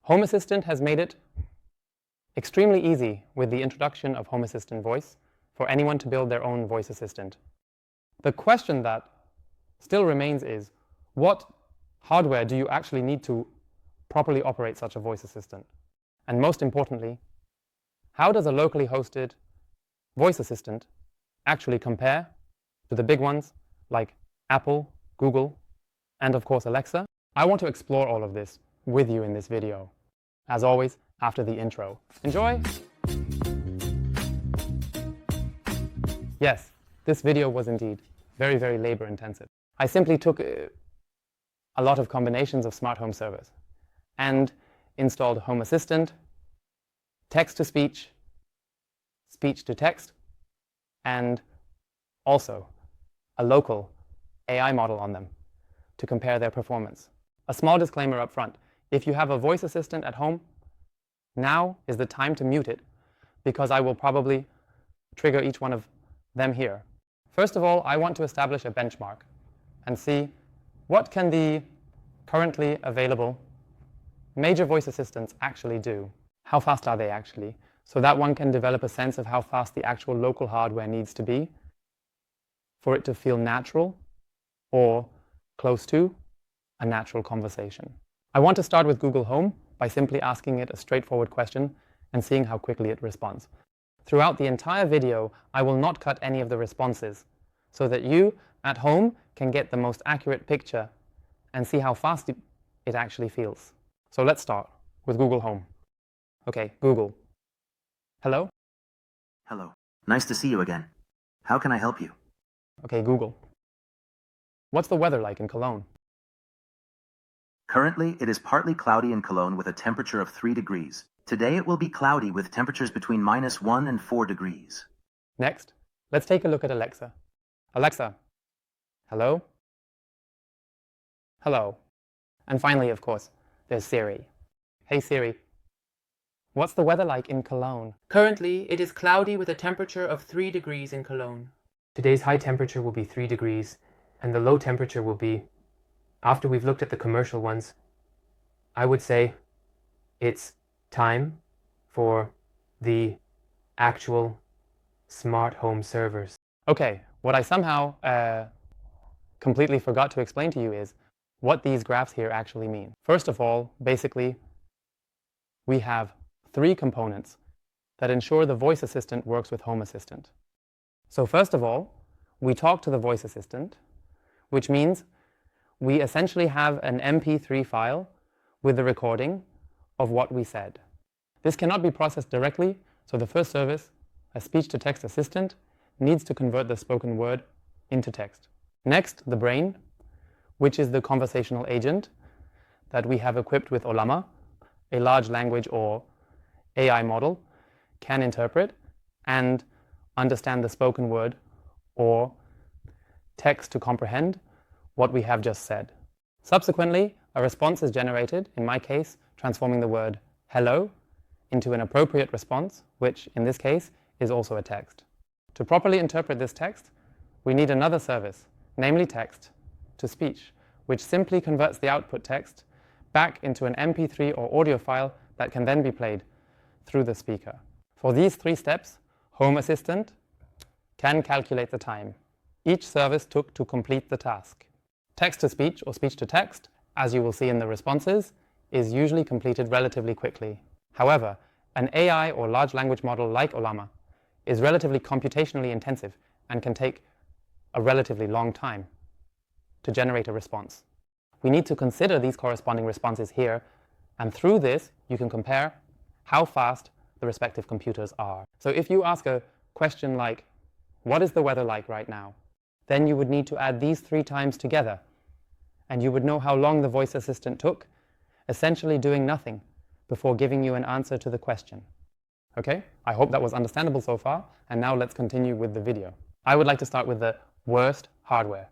Home Assistant has made it extremely easy with the introduction of Home Assistant Voice for anyone to build their own voice assistant. The question that still remains is, what hardware do you actually need to properly operate such a voice assistant? And most importantly, how does a locally hosted voice assistant actually compare to the big ones like Apple, Google, and of course Alexa? I want to explore all of this with you in this video. As always, after the intro. Enjoy! Yes, this video was indeed very, very labor intensive. I simply took a lot of combinations of smart home servers and installed Home Assistant, text-to-speech, speech-to-text, and also a local AI model on them to compare their performance. A small disclaimer up front. If you have a voice assistant at home, now is the time to mute it, because I will probably trigger each one of them here. First of all, I want to establish a benchmark and see what can the currently available major voice assistants actually do. How fast are they actually? So that one can develop a sense of how fast the actual local hardware needs to be for it to feel natural or close to a natural conversation. I want to start with Google Home by simply asking it a straightforward question and seeing how quickly it responds. Throughout the entire video, I will not cut any of the responses so that you at home can get the most accurate picture and see how fast it actually feels. So let's start with Google Home. Okay, Google. Hello? Hello. Nice to see you again. How can I help you? Okay, Google. What's the weather like in Cologne? Currently, it is partly cloudy in Cologne with a temperature of 3 degrees. Today it will be cloudy with temperatures between -1 and 4 degrees. Next, let's take a look at Alexa. Alexa. Hello? Hello. And finally, of course, there's Siri. Hey Siri. What's the weather like in Cologne? Currently, it is cloudy with a temperature of 3 degrees in Cologne. Today's high temperature will be 3 degrees, and the low temperature will be, after we've looked at the commercial ones, I would say it's time for the actual smart home servers. Okay, what I somehow completely forgot to explain to you is what these graphs here actually mean. First of all, basically, we have 3 components that ensure the voice assistant works with Home Assistant. So first of all, we talk to the voice assistant, which means we essentially have an MP3 file with the recording of what we said. This cannot be processed directly, so the first service, a speech-to-text assistant, needs to convert the spoken word into text. Next, the brain, which is the conversational agent that we have equipped with Ollama, a large language or AI model, can interpret and understand the spoken word or text to comprehend what we have just said. Subsequently, a response is generated, in my case, transforming the word hello into an appropriate response, which in this case is also a text. To properly interpret this text, we need another service, namely text-to-speech, which simply converts the output text back into an MP3 or audio file that can then be played through the speaker. For these 3 steps, Home Assistant can calculate the time each service took to complete the task. Text-to-speech or speech-to-text, as you will see in the responses, is usually completed relatively quickly. However, an AI or large language model like Ollama is relatively computationally intensive and can take a relatively long time to generate a response. We need to consider these corresponding responses here, and through this you can compare how fast the respective computers are. So if you ask a question like, what is the weather like right now? Then you would need to add these 3 times together, and you would know how long the voice assistant took, essentially doing nothing before giving you an answer to the question. Okay, I hope that was understandable so far, and now let's continue with the video. I would like to start with the worst hardware,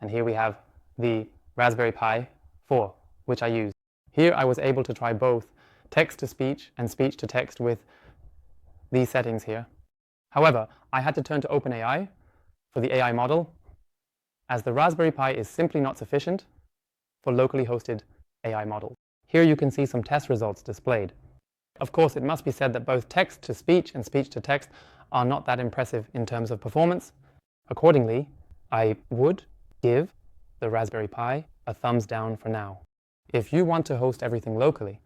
and here we have the Raspberry Pi 4, which I use. Here I was able to try both text-to-speech and speech-to-text with these settings here. However, I had to turn to OpenAI for the AI model, as the Raspberry Pi is simply not sufficient for locally hosted AI models. Here you can see some test results displayed. Of course, it must be said that both text-to-speech and speech-to-text are not that impressive in terms of performance. Accordingly, I would give the Raspberry Pi a thumbs down for now. If you want to host everything locally,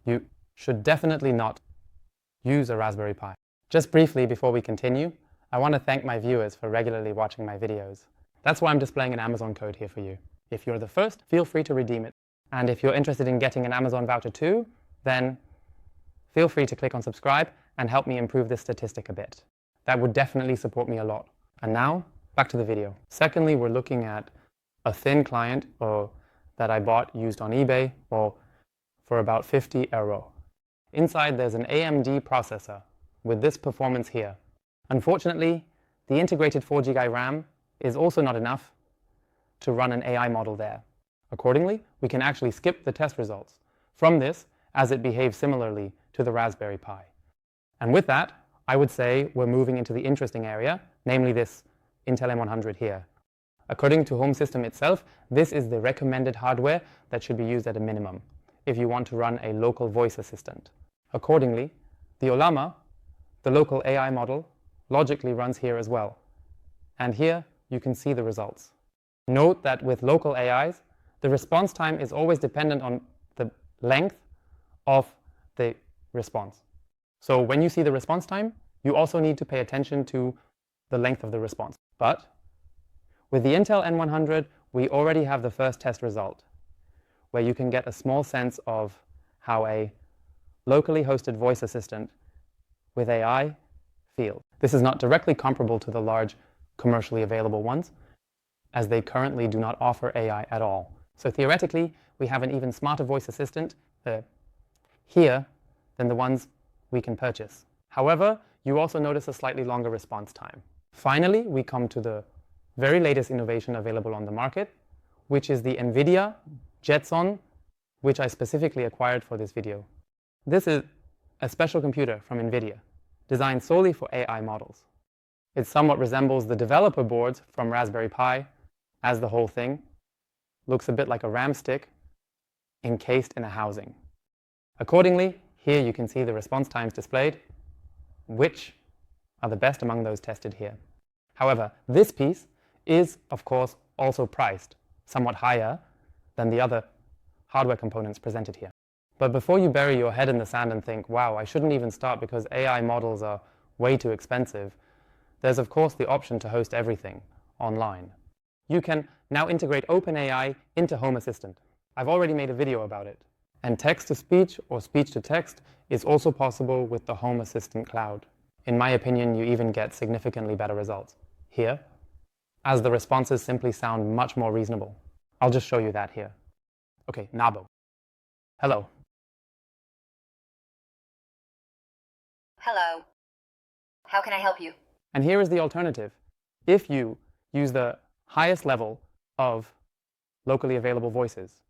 you should definitely not use a Raspberry Pi. Just briefly before we continue, I want to thank my viewers for regularly watching my videos. That's why I'm displaying an Amazon code here for you. If you're the first, feel free to redeem it. And if you're interested in getting an Amazon voucher too, then feel free to click on subscribe and help me improve this statistic a bit. That would definitely support me a lot. And now, back to the video. Secondly, we're looking at a thin client that I bought used on eBay for about 50 euro. Inside there's an AMD processor with this performance here. Unfortunately, the integrated 4GB RAM is also not enough to run an AI model there. Accordingly, we can actually skip the test results from this as it behaves similarly to the Raspberry Pi. And with that, I would say we're moving into the interesting area, namely this Intel M100 here. According to Home System itself, this is the recommended hardware that should be used at a minimum if you want to run a local voice assistant. Accordingly, the Ollama, the local AI model, logically runs here as well. And here you can see the results. Note that with local AIs, the response time is always dependent on the length of the response. So when you see the response time, you also need to pay attention to the length of the response. But with the Intel N100, we already have the first test result, where you can get a small sense of how a locally hosted voice assistant with AI feels. This is not directly comparable to the large commercially available ones, as they currently do not offer AI at all. So theoretically, we have an even smarter voice assistant here than the ones we can purchase. However, you also notice a slightly longer response time. Finally, we come to the very latest innovation available on the market, which is the Nvidia Jetson, which I specifically acquired for this video. This is a special computer from Nvidia, designed solely for AI models. It somewhat resembles the developer boards from Raspberry Pi, as the whole thing looks a bit like a RAM stick encased in a housing. Accordingly, here you can see the response times displayed, which are the best among those tested here. However, this piece is, of course, also priced somewhat higher than the other hardware components presented here. But before you bury your head in the sand and think, wow, I shouldn't even start because AI models are way too expensive, there's of course the option to host everything online. You can now integrate OpenAI into Home Assistant. I've already made a video about it. And text-to-speech or speech-to-text is also possible with the Home Assistant Cloud. In my opinion, you even get significantly better results here, as the responses simply sound much more reasonable. I'll just show you that here. Okay, Nabo. Hello. Hello. How can I help you? And here is the alternative. If you use the highest level of locally available voices.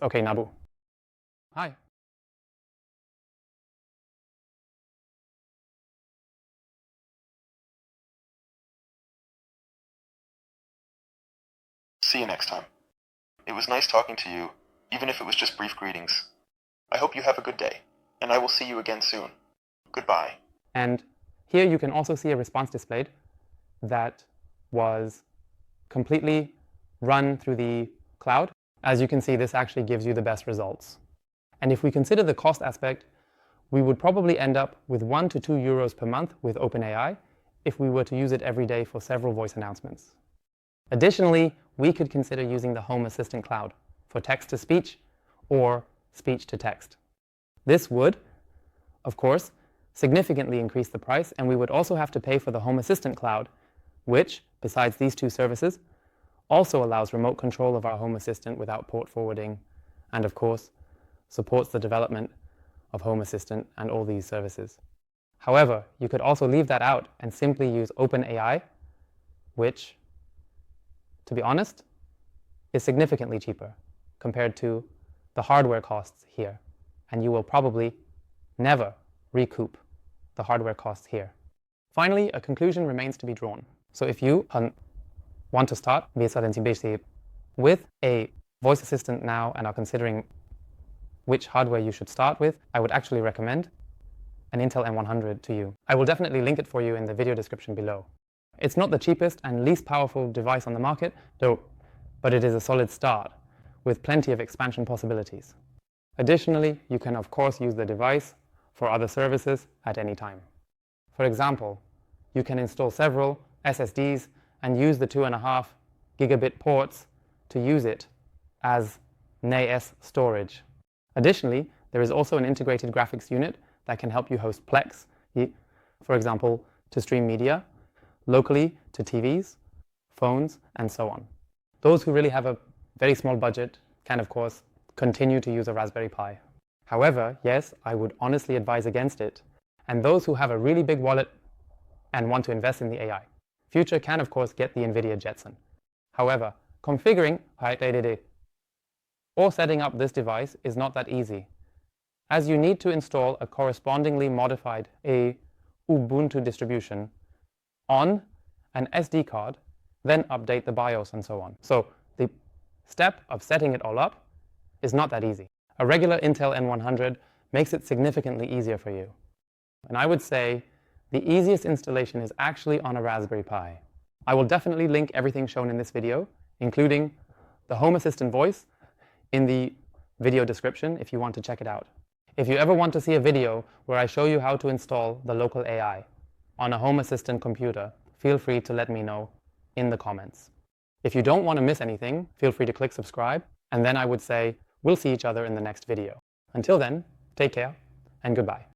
Okay, Nabu. Hi. See you next time. It was nice talking to you, even if it was just brief greetings. I hope you have a good day, and I will see you again soon. Goodbye. And here you can also see a response displayed that was completely run through the cloud. As you can see, this actually gives you the best results. And if we consider the cost aspect, we would probably end up with 1 to 2 euros per month with OpenAI if we were to use it every day for several voice announcements. Additionally, we could consider using the Home Assistant Cloud for text-to-speech or speech-to-text. This would, of course, significantly increase the price, and we would also have to pay for the Home Assistant Cloud, which, besides these two services, also allows remote control of our Home Assistant without port forwarding, and of course, supports the development of Home Assistant and all these services. However, you could also leave that out and simply use OpenAI, which, to be honest, is significantly cheaper compared to the hardware costs here, and you will probably never recoup the hardware costs here. Finally, a conclusion remains to be drawn. So if you want to start with a voice assistant now and are considering which hardware you should start with, I would actually recommend an Intel M100 to you. I will definitely link it for you in the video description below. It's not the cheapest and least powerful device on the market, though, but it is a solid start, with plenty of expansion possibilities. Additionally, you can of course use the device for other services at any time. For example, you can install several SSDs and use the 2.5 gigabit ports to use it as NAS storage. Additionally, there is also an integrated graphics unit that can help you host Plex, for example, to stream media, locally to TVs, phones, and so on. Those who really have a very small budget can, of course, continue to use a Raspberry Pi. However, yes, I would honestly advise against it. And those who have a really big wallet and want to invest in the AI future can, of course, get the Nvidia Jetson. However, configuring or setting up this device is not that easy, as you need to install a correspondingly modified Ubuntu distribution on an SD card, then update the BIOS and so on. So the step of setting it all up is not that easy. A regular Intel N100 makes it significantly easier for you. And I would say the easiest installation is actually on a Raspberry Pi. I will definitely link everything shown in this video, including the Home Assistant voice, in the video description if you want to check it out. If you ever want to see a video where I show you how to install the local AI on a Home Assistant computer, feel free to let me know in the comments. If you don't want to miss anything, feel free to click subscribe, and then I would say we'll see each other in the next video. Until then, take care and goodbye.